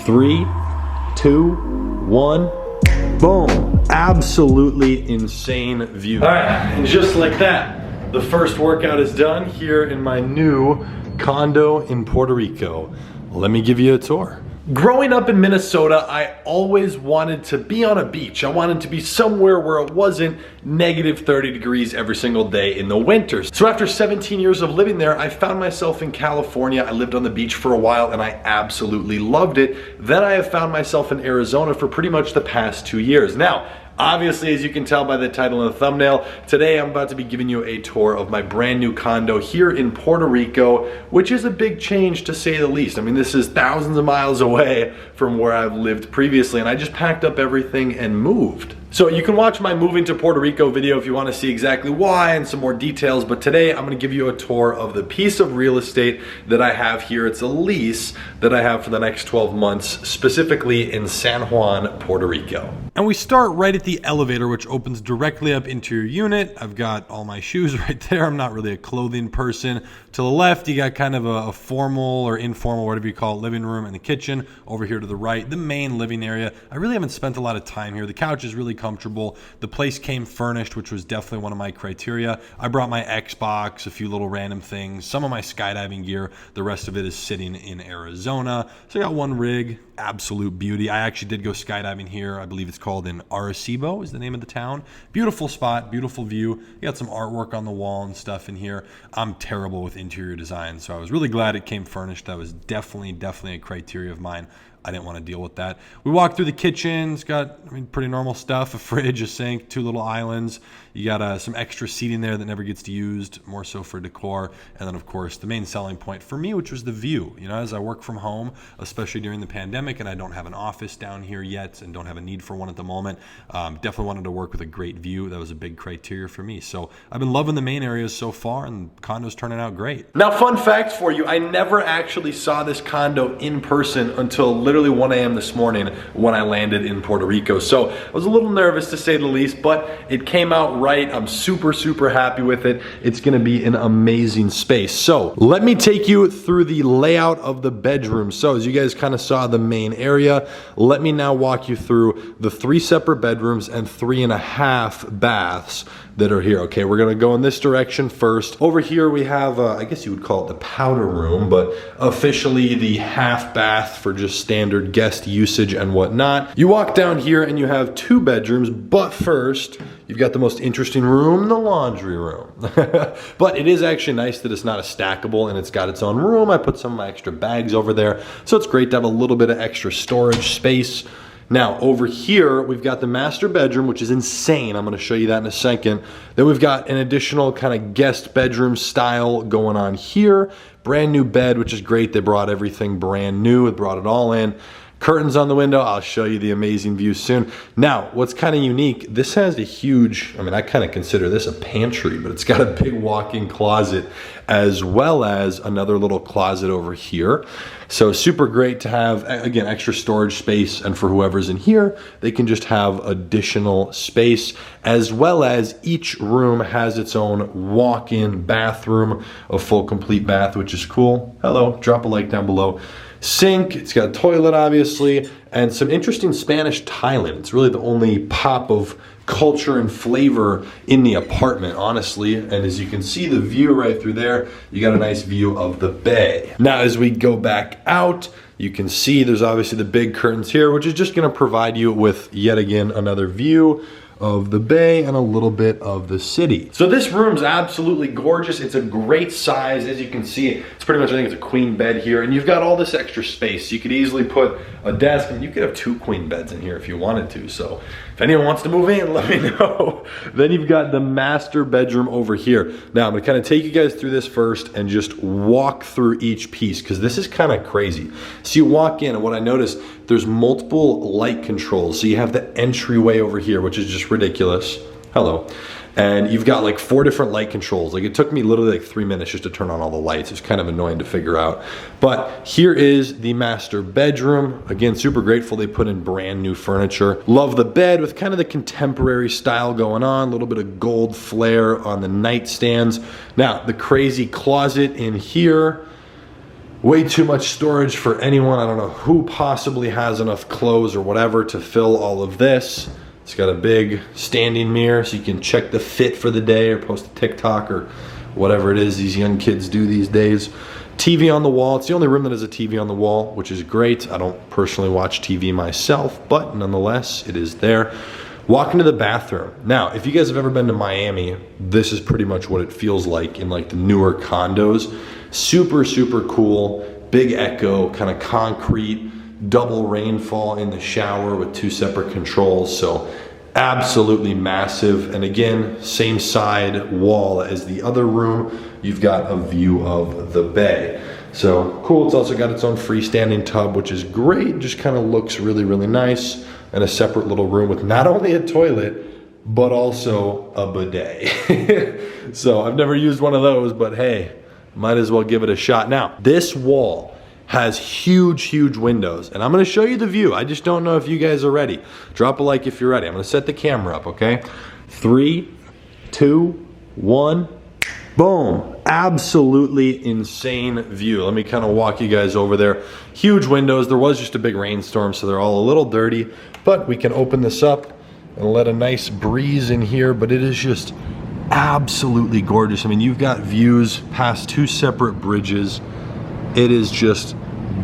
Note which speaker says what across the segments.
Speaker 1: 3, 2, 1. Boom. Absolutely insane view. All right, and just like that, the first workout is done here in my new condo in Puerto Rico. Let me give you a tour. Growing up in Minnesota, I always wanted to be on a beach. I wanted to be somewhere where it wasn't negative 30 degrees every single day in the winters. So after 17 years of living there, I found myself in California. I lived on the beach for a while and I absolutely loved it. Then I have found myself in Arizona for pretty much the past 2 years. Now, obviously, as you can tell by the title and the thumbnail, today I'm about to be giving you a tour of my brand new condo here in Puerto Rico, which is a big change to say the least. I mean, this is thousands of miles away from where I've lived previously, and I just packed up everything and moved. So you can watch my moving to Puerto Rico video if you want to see exactly why and some more details, but today I'm going to give you a tour of the piece of real estate that I have here. It's a lease that I have for the next 12 months, specifically in San Juan, Puerto Rico. And we start right at the elevator, which opens directly up into your unit. I've got all my shoes right there. I'm not really a clothing person. To the left, you got kind of a formal or informal, whatever you call it, living room and the kitchen. Over here to the right, the main living area. I really haven't spent a lot of time here. The couch is really comfortable. The place came furnished, which was definitely one of my criteria. I brought my Xbox, a few little random things, some of my skydiving gear. The rest of it is sitting in Arizona. So I got one rig, absolute beauty. I actually did go skydiving here. I believe it's called in Arecibo is the name of the town. Beautiful spot, beautiful view. You got some artwork on the wall and stuff in here. I'm terrible with interior design, so I was really glad it came furnished. That was definitely a criteria of mine. I didn't want to deal with that. We walked through the kitchen. It's got, pretty normal stuff. A fridge, a sink, 2 little islands. You got some extra seating there that never gets used, more so for decor. And then, of course, the main selling point for me, which was the view. You know, as I work from home, especially during the pandemic, and I don't have an office down here yet and don't have a need for one at the moment, definitely wanted to work with a great view. That was a big criteria for me. So I've been loving the main areas so far, and the condo's turning out great. Now, fun fact for you, I never actually saw this condo in person until literally 1 a.m. this morning when I landed in Puerto Rico. So I was a little nervous to say the least, but it came out right. I'm super happy with it. It's gonna be an amazing space. So let me take you through the layout of the bedroom. So as you guys kind of saw the main area, let me now walk you through the 3 separate bedrooms and 3.5 baths that are here. Okay, we're gonna go in this direction first. Over here we have, I guess you would call it the powder room, but officially the half bath for just standard guest usage and whatnot. You walk down here and you have 2 bedrooms, but first, you've got the most interesting room, the laundry room. But it is actually nice that it's not a stackable and it's got its own room. I put some of my extra bags over there, so it's great to have a little bit of extra storage space. Now, over here, we've got the master bedroom, which is insane. I'm gonna show you that in a second. Then we've got an additional kind of guest bedroom style going on here. Brand new bed, which is great. They brought everything brand new. They brought it all in. Curtains on the window. I'll show you the amazing view soon. Now, what's kind of unique, this has a huge, I kind of consider this a pantry, but it's got a big walk-in closet as well as another little closet over here. So super great to have, again, extra storage space, and for whoever's in here, they can just have additional space, as well as each room has its own walk-in bathroom, a full complete bath, which is cool. Hello, drop a like down below. Sink, it's got a toilet obviously, and some interesting Spanish tiling. It's really the only pop of culture and flavor in the apartment, honestly. And as you can see the view right through there, you got a nice view of the bay. Now as we go back out, you can see there's obviously the big curtains here, which is just gonna provide you with yet again another view of the bay and a little bit of the city. So this room's absolutely gorgeous. It's a great size. As you can see, it's pretty much, I think it's a queen bed here, and you've got all this extra space. You could easily put a desk, and you could have 2 queen beds in here if you wanted to. So if anyone wants to move in, let me know. Then you've got the master bedroom over here. Now I'm gonna kind of take you guys through this first and just walk through each piece, because this is kind of crazy. So you walk in, and what I noticed, there's multiple light controls. So you have the entryway over here, which is just ridiculous. Hello. And you've got like 4 different light controls. Like it took me literally like 3 minutes just to turn on all the lights. It's kind of annoying to figure out. But here is the master bedroom. Again, super grateful they put in brand new furniture. Love the bed with kind of the contemporary style going on. A little bit of gold flare on the nightstands. Now, the crazy closet in here. Way too much storage for anyone. I don't know who possibly has enough clothes or whatever to fill all of this. It's got a big standing mirror so you can check the fit for the day or post a TikTok or whatever it is these young kids do these days. TV on the wall. It's the only room that has a TV on the wall, which is great. I don't personally watch TV myself, but nonetheless, it is there. Walk into the bathroom. Now, if you guys have ever been to Miami, this is pretty much what it feels like in like the newer condos. Super, super cool, big echo, kind of concrete, double rainfall in the shower with 2 separate controls. So absolutely massive. And again, same side wall as the other room. You've got a view of the bay. So cool. It's also got its own freestanding tub, which is great. Just kind of looks really, really nice. And a separate little room with not only a toilet, but also a bidet. So I've never used one of those, but hey, might as well give it a shot. Now, this wall has huge, huge windows, and I'm gonna show you the view. I just don't know if you guys are ready. Drop a like if you're ready. I'm gonna set the camera up, okay? 3, 2, 1, boom. Absolutely insane view. Let me kind of walk you guys over there. Huge windows. There was just a big rainstorm, so they're all a little dirty, but we can open this up and let a nice breeze in here, but it is just absolutely gorgeous. I mean, you've got views past 2 separate bridges. It is just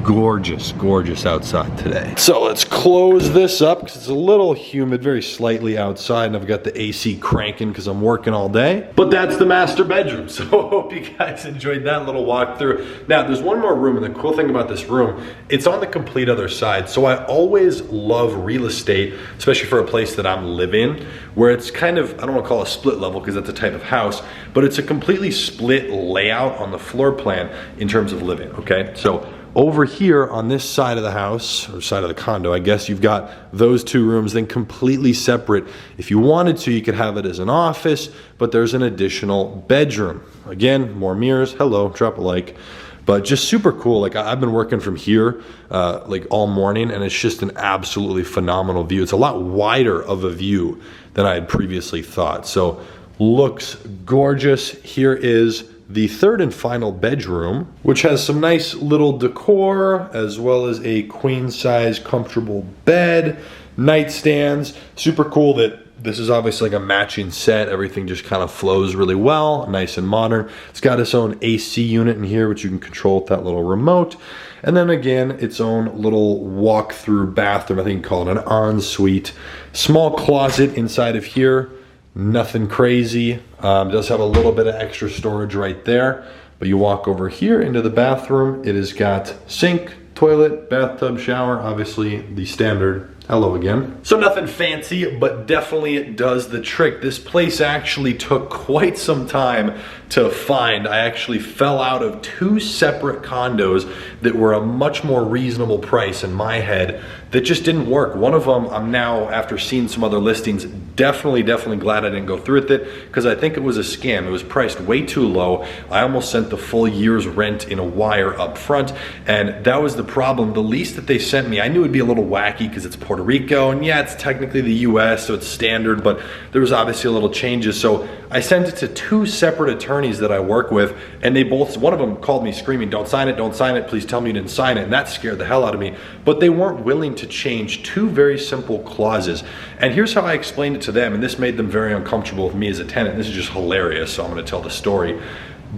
Speaker 1: gorgeous, gorgeous outside today. So let's close this up because it's a little humid, very slightly outside, and I've got the AC cranking because I'm working all day. But that's the master bedroom. So I hope you guys enjoyed that little walkthrough. Now, there's one more room, and the cool thing about this room, it's on the complete other side. So I always love real estate, especially for a place that I'm living, where it's kind of, I don't want to call it a split level because that's a type of house, but it's a completely split layout on the floor plan in terms of living, okay? So over here on this side of the house, or side of the condo, I guess you've got those 2 rooms, then completely separate. If you wanted to, you could have it as an office, but there's an additional bedroom. Again, more mirrors. Hello, drop a like. But just super cool. Like, I've been working from here like all morning, and it's just an absolutely phenomenal view. It's a lot wider of a view than I had previously thought. So looks gorgeous. Here is the 3rd and final bedroom, which has some nice little decor, as well as a queen size comfortable bed, nightstands. Super cool that this is obviously like a matching set. Everything just kind of flows really well, nice and modern. It's got its own AC unit in here, which you can control with that little remote. And then again, its own little walk-through bathroom. I think you can call it an ensuite. Small closet inside of here. Nothing crazy. It does have a little bit of extra storage right there. But you walk over here into the bathroom. It has got sink, toilet, bathtub, shower, obviously the standard. Hello again. So nothing fancy, but definitely it does the trick. This place actually took quite some time to find. I actually fell out of 2 separate condos that were a much more reasonable price in my head that just didn't work. One of them, I'm now, after seeing some other listings, definitely glad I didn't go through with it because I think it was a scam. It was priced way too low. I almost sent the full year's rent in a wire up front, and that was the problem. The lease that they sent me, I knew it'd be a little wacky because it's Puerto Rico, and yeah, it's technically the US, so it's standard, but there was obviously a little changes. So I sent it to 2 separate attorneys that I work with, and they both, one of them called me screaming, don't sign it, please tell me you didn't sign it, and that scared the hell out of me. But they weren't willing to change 2 very simple clauses. And here's how I explained it to them, and this made them very uncomfortable with me as a tenant. This is just hilarious, so I'm gonna tell the story.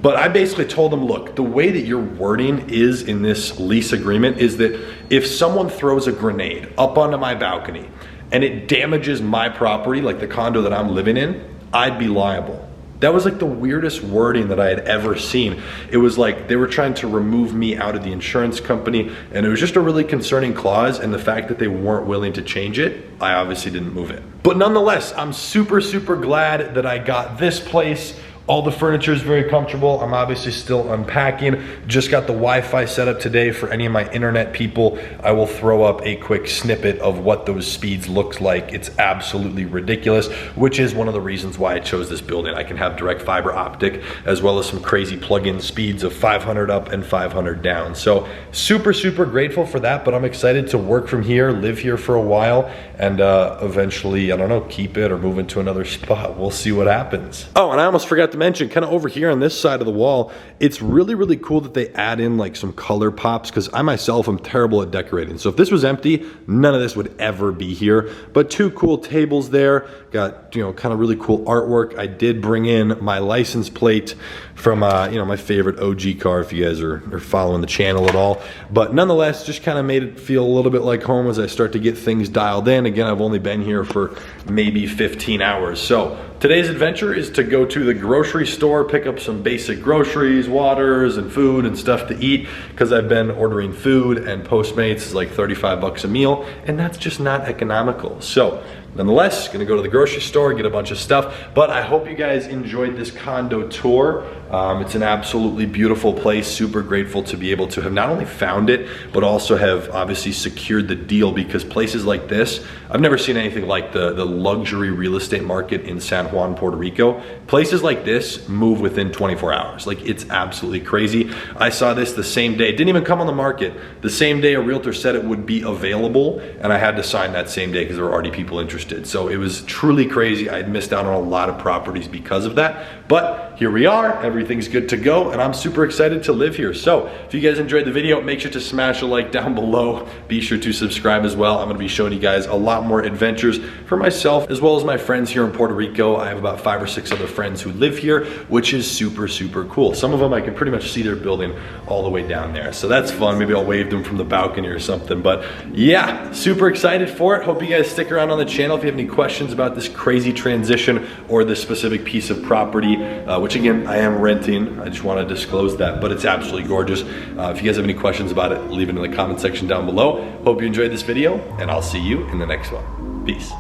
Speaker 1: But I basically told them, look, the way that your wording is in this lease agreement is that if someone throws a grenade up onto my balcony and it damages my property, like the condo that I'm living in, I'd be liable. That was like the weirdest wording that I had ever seen. It was like they were trying to remove me out of the insurance company, and it was just a really concerning clause, and the fact that they weren't willing to change it, I obviously didn't move it. But nonetheless, I'm super glad that I got this place. All the furniture is very comfortable. I'm obviously still unpacking. Just got the Wi-Fi set up today for any of my internet people. I will throw up a quick snippet of what those speeds look like. It's absolutely ridiculous, which is one of the reasons why I chose this building. I can have direct fiber optic as well as some crazy plug-in speeds of 500 up and 500 down. So super grateful for that, but I'm excited to work from here, live here for a while, and eventually, I don't know, keep it or move into another spot. We'll see what happens. Oh, and I almost forgot to to mention, kind of over here on this side of the wall, it's really, really cool that they add in like some color pops, because I myself am terrible at decorating. So if this was empty, none of this would ever be here. But 2 cool tables there, got, you know, kind of really cool artwork. I did bring in my license plate from, you know, my favorite OG car, if you guys are following the channel at all. But nonetheless, just kind of made it feel a little bit like home as I start to get things dialed in. Again, I've only been here for maybe 15 hours. So today's adventure is to go to the grocery store, pick up some basic groceries, waters and food and stuff to eat, because I've been ordering food and Postmates is like 35 bucks a meal, and that's just not economical. So nonetheless, gonna go to the grocery store, get a bunch of stuff, but I hope you guys enjoyed this condo tour. It's an absolutely beautiful place, super grateful to be able to have not only found it, but also have obviously secured the deal, because places like this, I've never seen anything like the luxury real estate market in San Juan, Puerto Rico. Places like this move within 24 hours. Like, it's absolutely crazy. I saw this the same day, it didn't even come on the market. The same day a realtor said it would be available, and I had to sign that same day because there were already people interested. So it was truly crazy. I had missed out on a lot of properties because of that, but here we are, everything's good to go, and I'm super excited to live here. So if you guys enjoyed the video, make sure to smash a like down below. Be sure to subscribe as well. I'm gonna be showing you guys a lot more adventures for myself, as well as my friends here in Puerto Rico. I have about 5 or 6 other friends who live here, which is super, super cool. Some of them I can pretty much see their building all the way down there. So that's fun. Maybe I'll wave them from the balcony or something. But yeah, super excited for it. Hope you guys stick around on the channel if you have any questions about this crazy transition or this specific piece of property, which again, I am renting. I just want to disclose that, but it's absolutely gorgeous. If you guys have any questions about it, leave it in the comment section down below. Hope you enjoyed this video, and I'll see you in the next one. Peace.